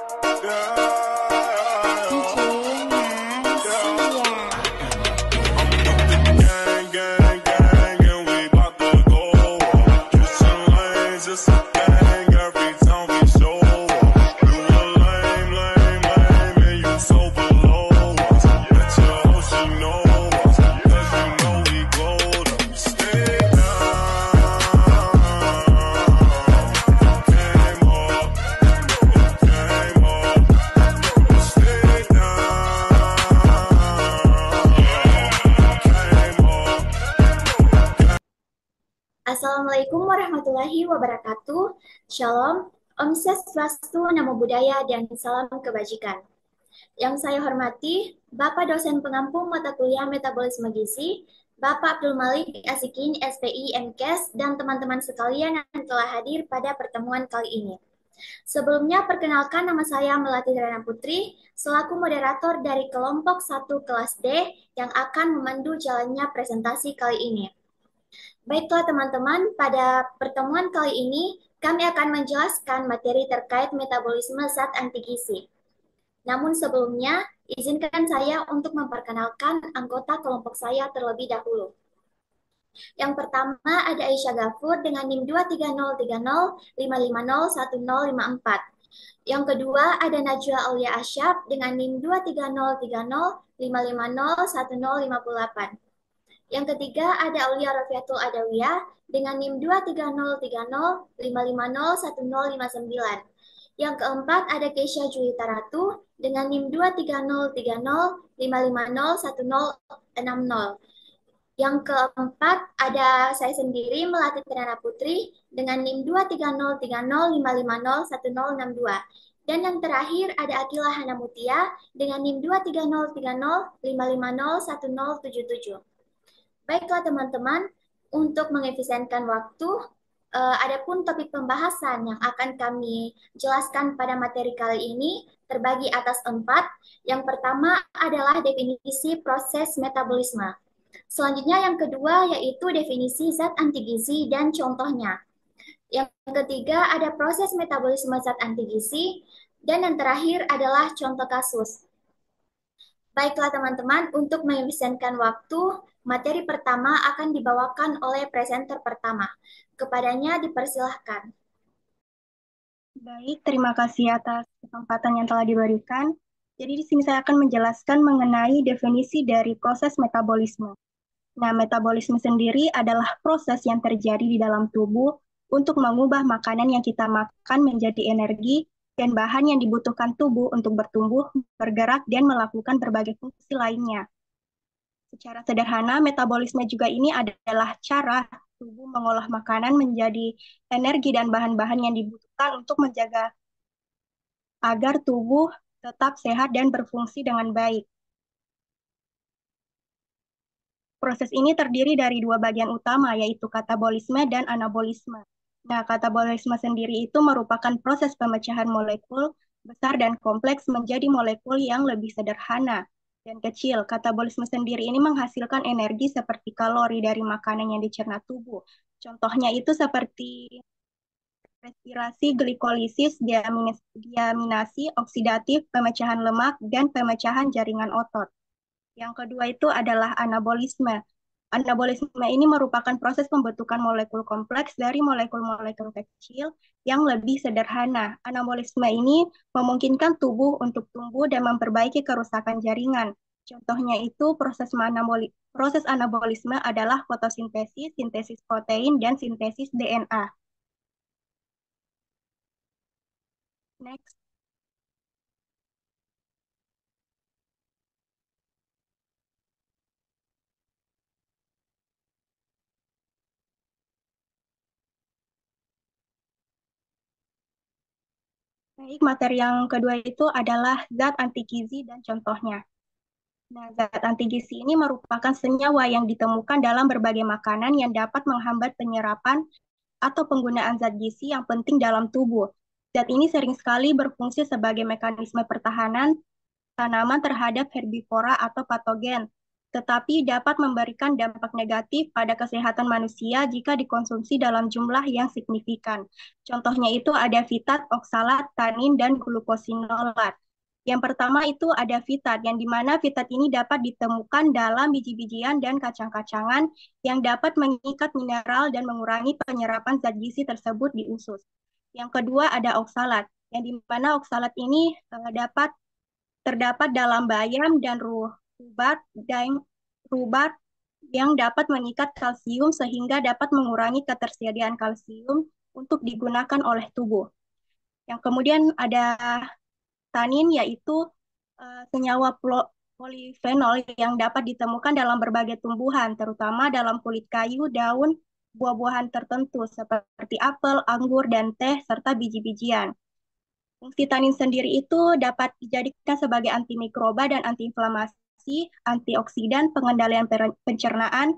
DJ Nasia. Gang, gang, gang, and we bout to go off. Switching lanes, it's a gang every time we show up. You a lame, lame, lame, and you so below us. Bet your hoe she know us, 'cause you know we glowed up. Stay down, came up, stay down. Assalamualaikum warahmatullahi wabarakatuh. Shalom, Om Swastiastu, Namo Buddhaya, dan salam kebajikan. Yang saya hormati, Bapak dosen pengampu mata kuliah Metabolisme Gizi, Bapak Abdul Malik Asikin, SPI, MKes, dan teman-teman sekalian yang telah hadir pada pertemuan kali ini. Sebelumnya, perkenalkan nama saya Melati Rana Putri, selaku moderator dari kelompok 1 kelas D yang akan memandu jalannya presentasi kali ini. Baiklah teman-teman, pada pertemuan kali ini kami akan menjelaskan materi terkait metabolisme zat anti gizi. Namun sebelumnya, izinkan saya untuk memperkenalkan anggota kelompok saya terlebih dahulu. Yang pertama ada Aisyah Gafur dengan NIM 23050550154. Yang kedua ada Najwa Aulia Asyab dengan NIM 23030550158. Yang ketiga ada Aulia Rafiatul Adawiyah dengan NIM 23030550159. Yang keempat ada Keisha Juwita Ratu dengan NIM 23030550160. Yang keempat ada saya sendiri Melati Triana Putri dengan NIM 23030550162. Dan yang terakhir ada Akila Hanamutia dengan NIM 23030550177. Baiklah teman-teman, untuk mengefisienkan waktu, adapun topik pembahasan yang akan kami jelaskan pada materi kali ini terbagi atas 4. Yang pertama adalah definisi proses metabolisme. Selanjutnya yang kedua yaitu definisi zat anti gizi dan contohnya. Yang ketiga ada proses metabolisme zat anti gizi. Dan yang terakhir adalah contoh kasus. Baiklah teman-teman, untuk mengefisienkan waktu, materi pertama akan dibawakan oleh presenter pertama. Kepadanya dipersilahkan. Baik, terima kasih atas kesempatan yang telah diberikan. Jadi di sini saya akan menjelaskan mengenai definisi dari proses metabolisme. Nah, metabolisme sendiri adalah proses yang terjadi di dalam tubuh untuk mengubah makanan yang kita makan menjadi energi dan bahan yang dibutuhkan tubuh untuk bertumbuh, bergerak, dan melakukan berbagai fungsi lainnya. Secara sederhana, metabolisme juga ini adalah cara tubuh mengolah makanan menjadi energi dan bahan-bahan yang dibutuhkan untuk menjaga agar tubuh tetap sehat dan berfungsi dengan baik. Proses ini terdiri dari 2 bagian utama, yaitu katabolisme dan anabolisme. Nah, katabolisme sendiri itu merupakan proses pemecahan molekul besar dan kompleks menjadi molekul yang lebih sederhana dan kecil. Katabolisme sendiri ini menghasilkan energi seperti kalori dari makanan yang dicerna tubuh. Contohnya itu seperti respirasi, glikolisis, diaminasi, oksidatif, pemecahan lemak, dan pemecahan jaringan otot. Yang kedua itu adalah anabolisme. Anabolisme ini merupakan proses pembentukan molekul kompleks dari molekul-molekul kecil yang lebih sederhana. Anabolisme ini memungkinkan tubuh untuk tumbuh dan memperbaiki kerusakan jaringan. Contohnya itu proses anabolisme adalah fotosintesis, sintesis protein, dan sintesis DNA. Next. Baik, materi yang kedua itu adalah zat anti gizi dan contohnya. Nah, zat anti gizi ini merupakan senyawa yang ditemukan dalam berbagai makanan yang dapat menghambat penyerapan atau penggunaan zat gizi yang penting dalam tubuh. Zat ini sering sekali berfungsi sebagai mekanisme pertahanan tanaman terhadap herbivora atau patogen. tetapi dapat memberikan dampak negatif pada kesehatan manusia jika dikonsumsi dalam jumlah yang signifikan. Contohnya itu ada fitat, oksalat, tanin, dan glukosinolat. Yang pertama itu ada fitat, yang dimana fitat ini dapat ditemukan dalam biji-bijian dan kacang-kacangan yang dapat mengikat mineral dan mengurangi penyerapan zat gizi tersebut di usus. Yang kedua ada oksalat, yang dimana oksalat ini terdapat dalam bayam dan rubat yang dapat mengikat kalsium sehingga dapat mengurangi ketersediaan kalsium untuk digunakan oleh tubuh. Yang kemudian ada tanin, yaitu senyawa polifenol yang dapat ditemukan dalam berbagai tumbuhan, terutama dalam kulit kayu, daun, buah-buahan tertentu seperti apel, anggur, dan teh, serta biji-bijian. Fungsi tanin sendiri itu dapat dijadikan sebagai antimikroba dan antiinflamasi, antioksidan, pengendalian pencernaan,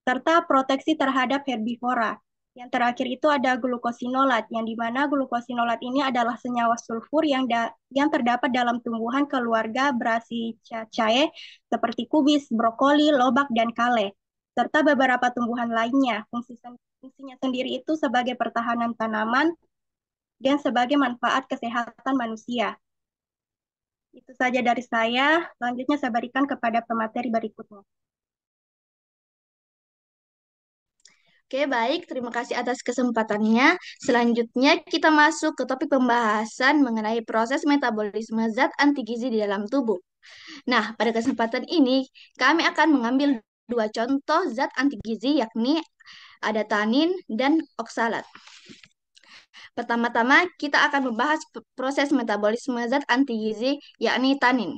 serta proteksi terhadap herbivora. Yang terakhir itu ada glukosinolat, yang dimana glukosinolat ini adalah senyawa sulfur yang terdapat dalam tumbuhan keluarga Brassicaceae seperti kubis, brokoli, lobak, dan kale, serta beberapa tumbuhan lainnya. Fungsinya sendiri itu sebagai pertahanan tanaman, dan sebagai manfaat kesehatan manusia. Itu saja dari saya. Selanjutnya saya berikan kepada pemateri berikutnya. Oke, baik. Terima kasih atas kesempatannya. Selanjutnya kita masuk ke topik pembahasan mengenai proses metabolisme zat anti gizi di dalam tubuh. Nah, pada kesempatan ini kami akan mengambil dua contoh zat anti gizi, yakni ada tanin dan oksalat. Pertama-tama kita akan membahas proses metabolisme zat anti gizi, yakni tanin,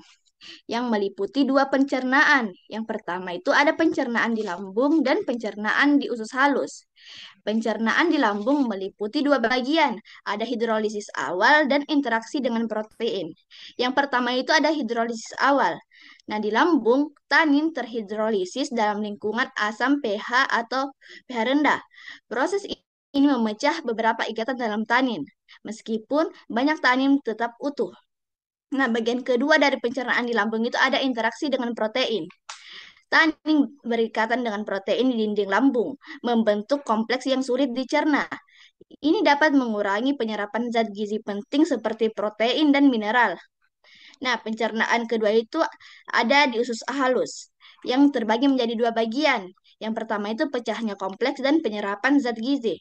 yang meliputi dua pencernaan. Yang pertama itu ada pencernaan di lambung dan pencernaan di usus halus. Pencernaan di lambung meliputi dua bagian, ada hidrolisis awal dan interaksi dengan protein. Yang pertama itu ada hidrolisis awal. Nah, di lambung, tanin terhidrolisis dalam lingkungan asam pH atau pH rendah. Proses ini memecah beberapa ikatan dalam tanin, meskipun banyak tanin tetap utuh. Nah, bagian kedua dari pencernaan di lambung itu ada interaksi dengan protein. Tanin berikatan dengan protein di dinding lambung, membentuk kompleks yang sulit dicerna. Ini dapat mengurangi penyerapan zat gizi penting seperti protein dan mineral. Nah, pencernaan kedua itu ada di usus halus, yang terbagi menjadi dua bagian. Yang pertama itu pecahnya kompleks dan penyerapan zat gizi.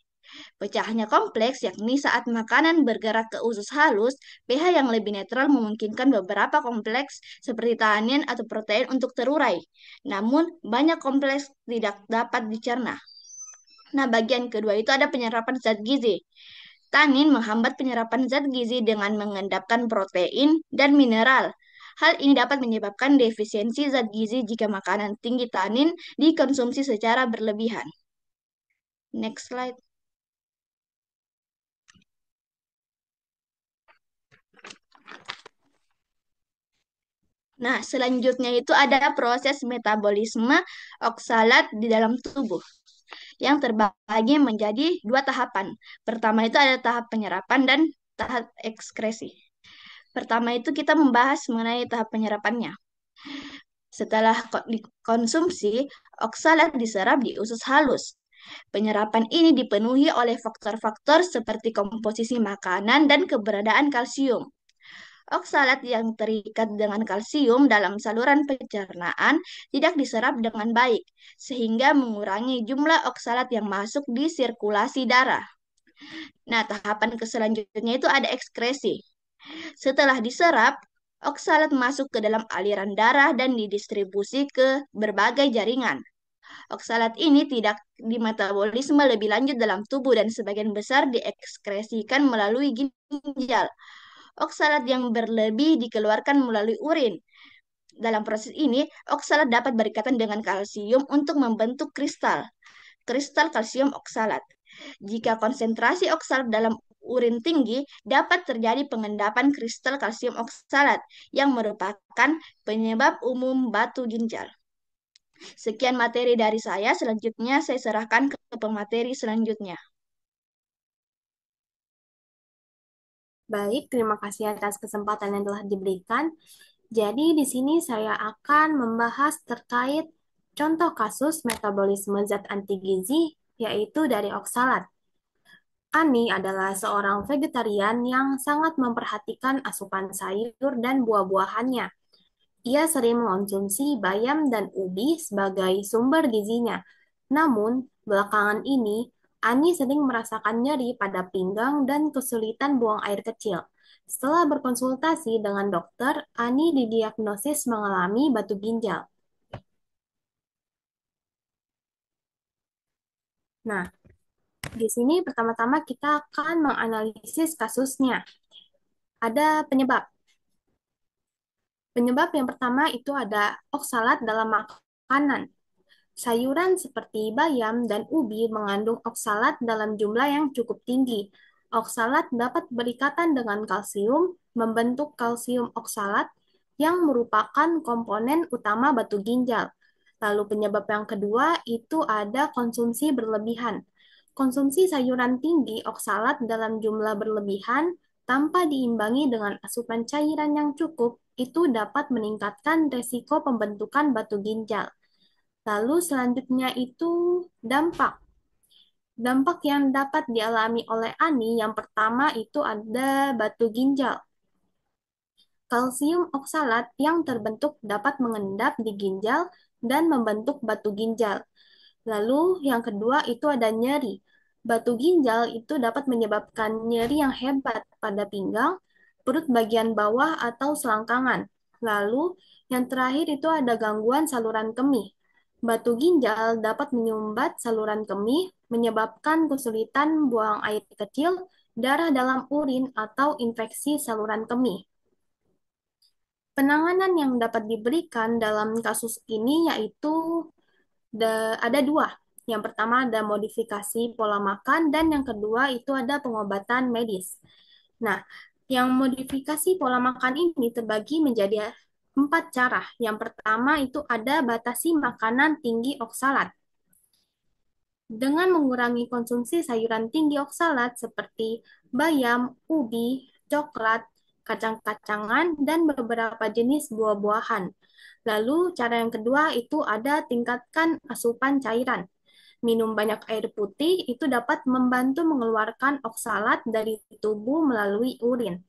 Pecahnya kompleks yakni saat makanan bergerak ke usus halus, pH yang lebih netral memungkinkan beberapa kompleks seperti tanin atau protein untuk terurai. Namun, banyak kompleks tidak dapat dicerna. Nah, bagian kedua itu ada penyerapan zat gizi. Tanin menghambat penyerapan zat gizi dengan mengendapkan protein dan mineral. Hal ini dapat menyebabkan defisiensi zat gizi jika makanan tinggi tanin dikonsumsi secara berlebihan. Next slide. Nah, selanjutnya itu ada proses metabolisme oksalat di dalam tubuh yang terbagi menjadi dua tahapan. Pertama itu ada tahap penyerapan dan tahap ekskresi. Pertama itu kita membahas mengenai tahap penyerapannya. Setelah dikonsumsi, oksalat diserap di usus halus. Penyerapan ini dipenuhi oleh faktor-faktor seperti komposisi makanan dan keberadaan kalsium. Oksalat yang terikat dengan kalsium dalam saluran pencernaan tidak diserap dengan baik, sehingga mengurangi jumlah oksalat yang masuk di sirkulasi darah. Nah, tahapan selanjutnya itu ada ekskresi. Setelah diserap, oksalat masuk ke dalam aliran darah dan didistribusi ke berbagai jaringan. Oksalat ini tidak dimetabolisme lebih lanjut dalam tubuh dan sebagian besar diekskresikan melalui ginjal. Oksalat yang berlebih dikeluarkan melalui urin. Dalam proses ini, oksalat dapat berikatan dengan kalsium untuk membentuk kristal kalsium oksalat. Jika konsentrasi oksalat dalam urin tinggi, dapat terjadi pengendapan kristal kalsium oksalat yang merupakan penyebab umum batu ginjal. Sekian materi dari saya, selanjutnya saya serahkan ke pemateri selanjutnya. Baik, terima kasih atas kesempatan yang telah diberikan. Jadi di sini saya akan membahas terkait Contoh kasus metabolisme zat anti gizi yaitu dari oksalat. Ani adalah seorang vegetarian yang sangat memperhatikan asupan sayur dan buah-buahannya. Ia sering mengonsumsi bayam dan ubi sebagai sumber gizinya. Namun, belakangan ini, Ani sering merasakan nyeri pada pinggang dan kesulitan buang air kecil. Setelah berkonsultasi dengan dokter, Ani didiagnosis mengalami batu ginjal. Nah, di sini pertama-tama kita akan menganalisis kasusnya. Ada penyebab. Penyebab yang pertama itu ada oksalat dalam makanan. Sayuran seperti bayam dan ubi mengandung oksalat dalam jumlah yang cukup tinggi. Oksalat dapat berikatan dengan kalsium, membentuk kalsium oksalat yang merupakan komponen utama batu ginjal. Lalu penyebab yang kedua itu ada konsumsi berlebihan. Konsumsi sayuran tinggi oksalat dalam jumlah berlebihan tanpa diimbangi dengan asupan cairan yang cukup itu dapat meningkatkan resiko pembentukan batu ginjal. Lalu selanjutnya itu dampak. Dampak yang dapat dialami oleh Ani yang pertama itu ada batu ginjal. Kalsium oksalat yang terbentuk dapat mengendap di ginjal dan membentuk batu ginjal. Lalu yang kedua itu ada nyeri. Batu ginjal itu dapat menyebabkan nyeri yang hebat pada pinggang, perut bagian bawah atau selangkangan. Lalu yang terakhir itu ada gangguan saluran kemih. Batu ginjal dapat menyumbat saluran kemih, menyebabkan kesulitan buang air kecil, darah dalam urin, atau infeksi saluran kemih. Penanganan yang dapat diberikan dalam kasus ini yaitu ada dua. Yang pertama ada modifikasi pola makan dan yang kedua itu ada pengobatan medis. Nah, yang modifikasi pola makan ini terbagi menjadi 4 cara. Yang pertama itu ada batasi makanan tinggi oksalat. Dengan mengurangi konsumsi sayuran tinggi oksalat seperti bayam, ubi, coklat, kacang-kacangan, dan beberapa jenis buah-buahan. Lalu cara yang kedua itu ada tingkatkan asupan cairan. Minum banyak air putih itu dapat membantu mengeluarkan oksalat dari tubuh melalui urin.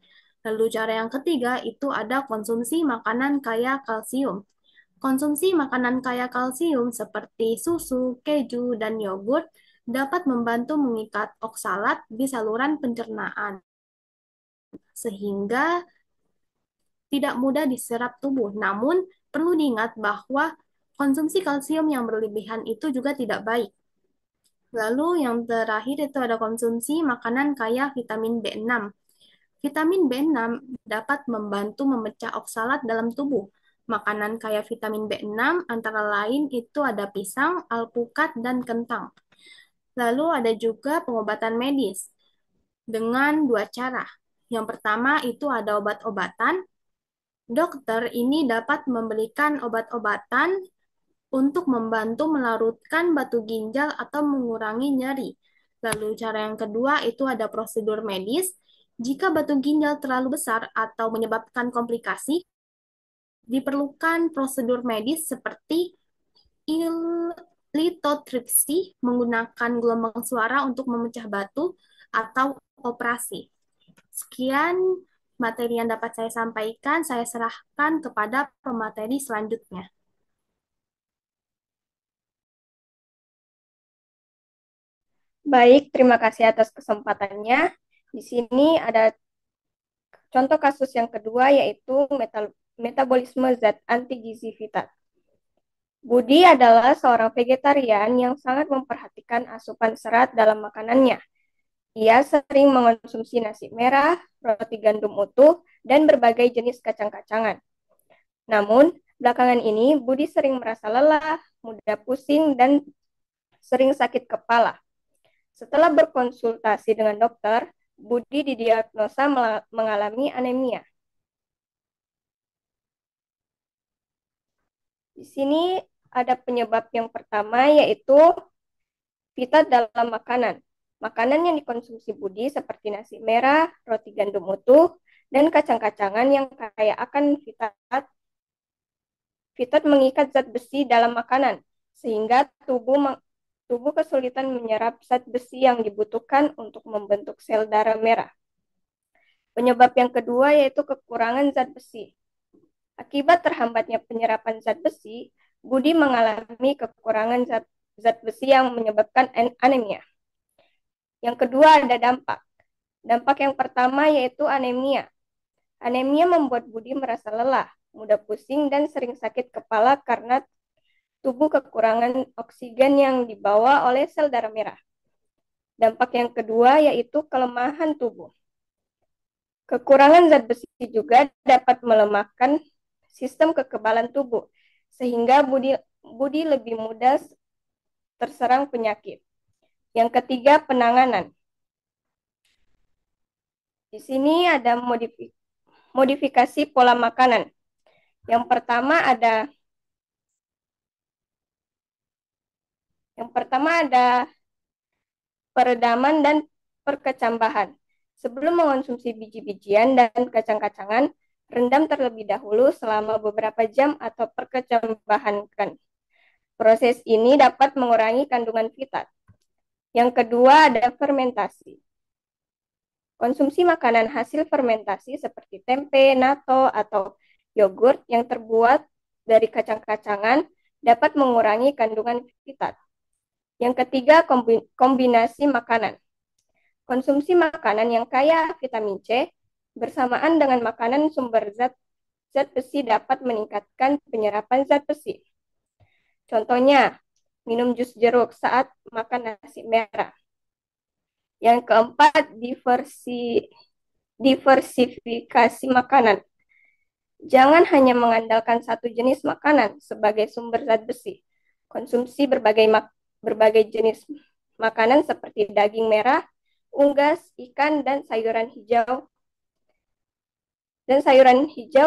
Lalu cara yang ketiga itu ada konsumsi makanan kaya kalsium. Konsumsi makanan kaya kalsium seperti susu, keju, dan yogurt dapat membantu mengikat oksalat di saluran pencernaan sehingga tidak mudah diserap tubuh. Namun, perlu diingat bahwa konsumsi kalsium yang berlebihan itu juga tidak baik. Lalu yang terakhir itu ada konsumsi makanan kaya vitamin B6. Vitamin B6 dapat membantu memecah oksalat dalam tubuh. Makanan kaya vitamin B6 antara lain itu ada pisang, alpukat, dan kentang. Lalu ada juga pengobatan medis dengan dua cara. Yang pertama itu ada obat-obatan. Dokter ini dapat memberikan obat-obatan untuk membantu melarutkan batu ginjal atau mengurangi nyeri. Lalu cara yang kedua itu ada prosedur medis. Jika batu ginjal terlalu besar atau menyebabkan komplikasi, diperlukan prosedur medis seperti litotripsi menggunakan gelombang suara untuk memecah batu atau operasi. Sekian materi yang dapat saya sampaikan, saya serahkan kepada pemateri selanjutnya. Baik, terima kasih atas kesempatannya. Di sini ada contoh kasus yang kedua yaitu metabolisme zat anti-gizi Fitat. Budi adalah seorang vegetarian yang sangat memperhatikan asupan serat dalam makanannya. Ia sering mengonsumsi nasi merah, roti gandum utuh, dan berbagai jenis kacang-kacangan. Namun, belakangan ini Budi sering merasa lelah, mudah pusing, dan sering sakit kepala. Setelah berkonsultasi dengan dokter, Budi didiagnosa mengalami anemia. Di sini ada penyebab yang pertama yaitu Fitat dalam makanan. Makanan yang dikonsumsi Budi seperti nasi merah, roti gandum utuh, dan kacang-kacangan yang kaya akan Fitat mengikat zat besi dalam makanan sehingga tubuh kesulitan menyerap zat besi yang dibutuhkan untuk membentuk sel darah merah. Penyebab yang kedua yaitu kekurangan zat besi. Akibat terhambatnya penyerapan zat besi, Budi mengalami kekurangan zat besi yang menyebabkan anemia. Yang kedua ada dampak. Dampak yang pertama yaitu anemia. Anemia membuat Budi merasa lelah, mudah pusing, dan sering sakit kepala karena tubuh kekurangan oksigen yang dibawa oleh sel darah merah. Dampak yang kedua yaitu kelemahan tubuh. Kekurangan zat besi juga dapat melemahkan sistem kekebalan tubuh, sehingga Budi lebih mudah terserang penyakit. Yang ketiga, penanganan. Di sini ada modifikasi pola makanan. Yang pertama ada peredaman dan perkecambahan. Sebelum mengonsumsi biji-bijian dan kacang-kacangan, rendam terlebih dahulu selama beberapa jam atau perkecambahankan. Proses ini dapat mengurangi kandungan fitat. Yang kedua ada fermentasi. Konsumsi makanan hasil fermentasi seperti tempe, natto, atau yogurt yang terbuat dari kacang-kacangan dapat mengurangi kandungan fitat. Yang ketiga, kombinasi makanan. Konsumsi makanan yang kaya vitamin C bersamaan dengan makanan sumber zat besi dapat meningkatkan penyerapan zat besi. Contohnya, minum jus jeruk saat makan nasi merah. Yang keempat, diversifikasi makanan. Jangan hanya mengandalkan satu jenis makanan sebagai sumber zat besi. Konsumsi berbagai jenis makanan seperti daging merah, unggas, ikan, dan sayuran hijau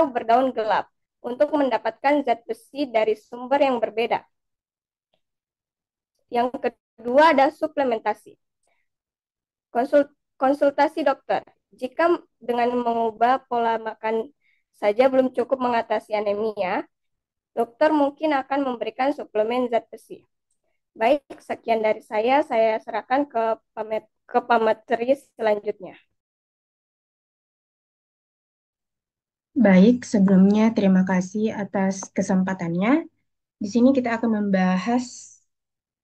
berdaun gelap untuk mendapatkan zat besi dari sumber yang berbeda. Yang kedua ada suplementasi. Konsultasi dokter. Jika dengan mengubah pola makan saja belum cukup mengatasi anemia, dokter mungkin akan memberikan suplemen zat besi. Baik, sekian dari saya serahkan ke pemateri selanjutnya. Baik, sebelumnya terima kasih atas kesempatannya. Di sini kita akan membahas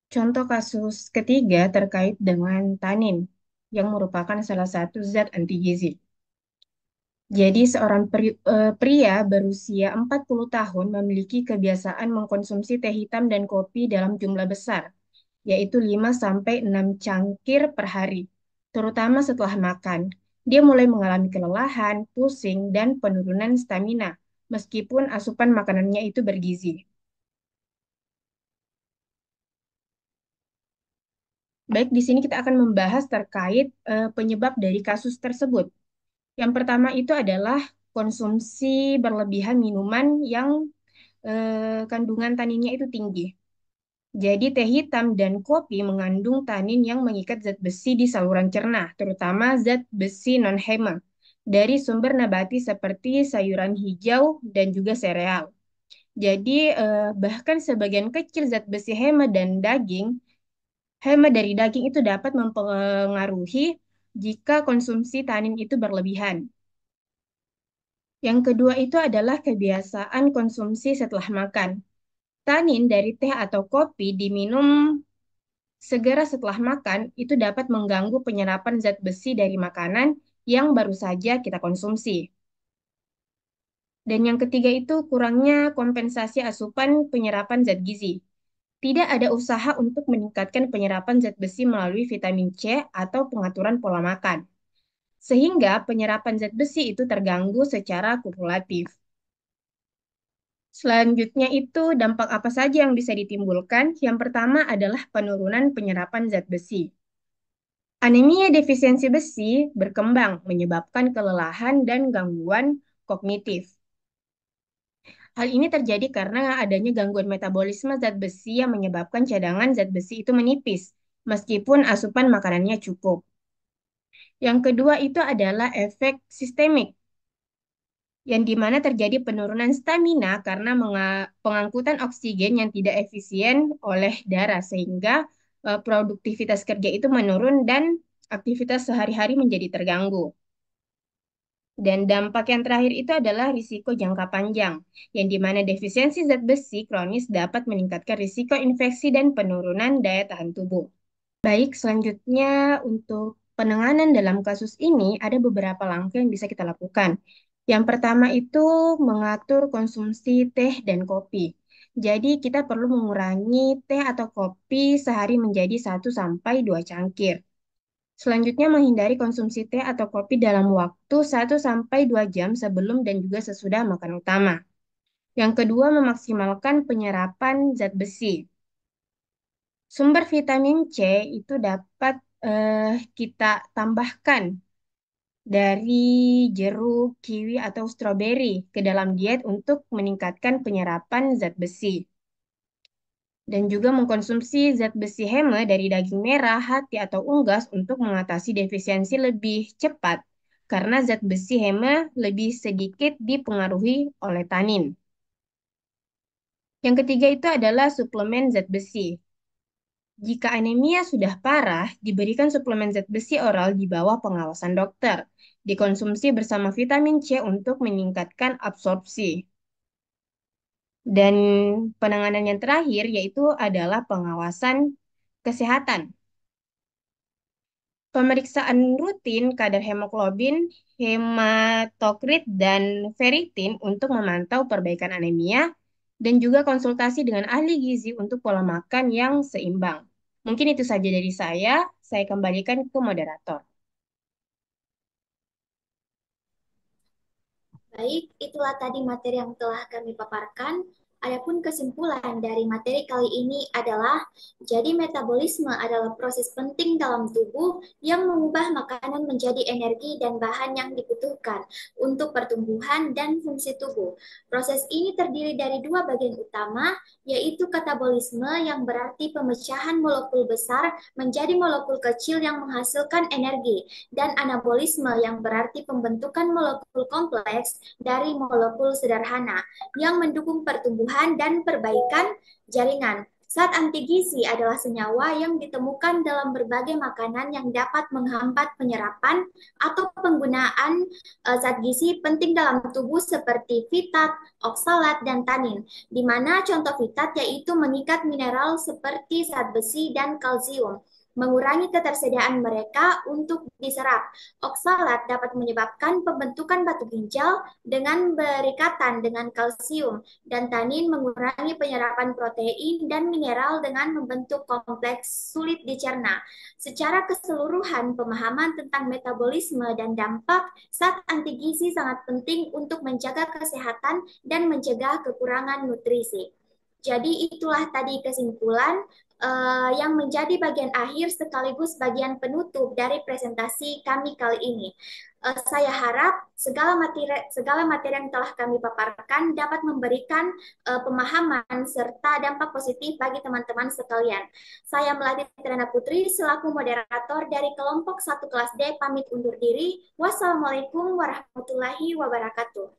contoh kasus ketiga terkait dengan tanin, yang merupakan salah satu zat anti gizi. Jadi seorang pria berusia 40 tahun memiliki kebiasaan mengkonsumsi teh hitam dan kopi dalam jumlah besar, yaitu 5-6 cangkir per hari, terutama setelah makan. Dia mulai mengalami kelelahan, pusing, dan penurunan stamina, meskipun asupan makanannya itu bergizi. Baik, di sini kita akan membahas terkait penyebab dari kasus tersebut. Yang pertama itu adalah konsumsi berlebihan minuman yang kandungan taninnya itu tinggi. Jadi teh hitam dan kopi mengandung tanin yang mengikat zat besi di saluran cerna, terutama zat besi non-hema dari sumber nabati seperti sayuran hijau dan juga sereal. Jadi bahkan sebagian kecil zat besi hema dari daging itu dapat mempengaruhi jika konsumsi tanin itu berlebihan. Yang kedua itu adalah kebiasaan konsumsi setelah makan. Tanin dari teh atau kopi diminum segera setelah makan itu dapat mengganggu penyerapan zat besi dari makanan yang baru saja kita konsumsi. Dan yang ketiga itu kurangnya kompensasi asupan penyerapan zat gizi. Tidak ada usaha untuk meningkatkan penyerapan zat besi melalui vitamin C atau pengaturan pola makan. Sehingga penyerapan zat besi itu terganggu secara kumulatif. Selanjutnya itu dampak apa saja yang bisa ditimbulkan? Yang pertama adalah penurunan penyerapan zat besi. Anemia defisiensi besi berkembang menyebabkan kelelahan dan gangguan kognitif. Hal ini terjadi karena adanya gangguan metabolisme zat besi yang menyebabkan cadangan zat besi itu menipis, meskipun asupan makanannya cukup. Yang kedua itu adalah efek sistemik, yang dimana terjadi penurunan stamina karena pengangkutan oksigen yang tidak efisien oleh darah, sehingga produktivitas kerja itu menurun dan aktivitas sehari-hari menjadi terganggu. Dan dampak yang terakhir itu adalah risiko jangka panjang, yang dimana defisiensi zat besi kronis dapat meningkatkan risiko infeksi dan penurunan daya tahan tubuh. Baik, selanjutnya untuk penanganan dalam kasus ini ada beberapa langkah yang bisa kita lakukan. Yang pertama itu mengatur konsumsi teh dan kopi. Jadi kita perlu mengurangi teh atau kopi sehari menjadi 1 sampai 2 cangkir. Selanjutnya menghindari konsumsi teh atau kopi dalam waktu 1 sampai 2 jam sebelum dan juga sesudah makan utama. Yang kedua, memaksimalkan penyerapan zat besi. Sumber vitamin C itu dapat kita tambahkan dari jeruk, kiwi, atau stroberi ke dalam diet untuk meningkatkan penyerapan zat besi. Dan juga mengkonsumsi zat besi heme dari daging merah, hati, atau unggas untuk mengatasi defisiensi lebih cepat karena zat besi heme lebih sedikit dipengaruhi oleh tanin. Yang ketiga itu adalah suplemen zat besi. Jika anemia sudah parah, diberikan suplemen zat besi oral di bawah pengawasan dokter. Dikonsumsi bersama vitamin C untuk meningkatkan absorpsi. Dan penanganan yang terakhir yaitu adalah pengawasan kesehatan. Pemeriksaan rutin kadar hemoglobin, hematokrit, dan ferritin untuk memantau perbaikan anemia, dan juga konsultasi dengan ahli gizi untuk pola makan yang seimbang. Mungkin itu saja dari saya kembalikan ke moderator. Baik, itulah tadi materi yang telah kami paparkan. Adapun kesimpulan dari materi kali ini adalah, jadi metabolisme adalah proses penting dalam tubuh yang mengubah makanan menjadi energi dan bahan yang dibutuhkan untuk pertumbuhan dan fungsi tubuh. Proses ini terdiri dari dua bagian utama, yaitu katabolisme yang berarti pemecahan molekul besar menjadi molekul kecil yang menghasilkan energi, dan anabolisme yang berarti pembentukan molekul kompleks dari molekul sederhana yang mendukung pertumbuhan dan perbaikan jaringan. Zat anti gizi adalah senyawa yang ditemukan dalam berbagai makanan yang dapat menghambat penyerapan atau penggunaan zat gizi penting dalam tubuh seperti fitat, oksalat, dan tanin, di mana contoh fitat yaitu mengikat mineral seperti zat besi dan kalsium, mengurangi ketersediaan mereka untuk diserap. Oksalat dapat menyebabkan pembentukan batu ginjal dengan berikatan dengan kalsium, dan tanin mengurangi penyerapan protein dan mineral dengan membentuk kompleks sulit dicerna. Secara keseluruhan, pemahaman tentang metabolisme dan dampak zat anti gizi sangat penting untuk menjaga kesehatan dan mencegah kekurangan nutrisi. Jadi itulah tadi kesimpulan yang menjadi bagian akhir sekaligus bagian penutup dari presentasi kami kali ini. Saya harap segala materi yang telah kami paparkan dapat memberikan pemahaman serta dampak positif bagi teman-teman sekalian. Saya Melati Trana Putri selaku moderator dari kelompok 1 kelas D pamit undur diri. Wassalamualaikum warahmatullahi wabarakatuh.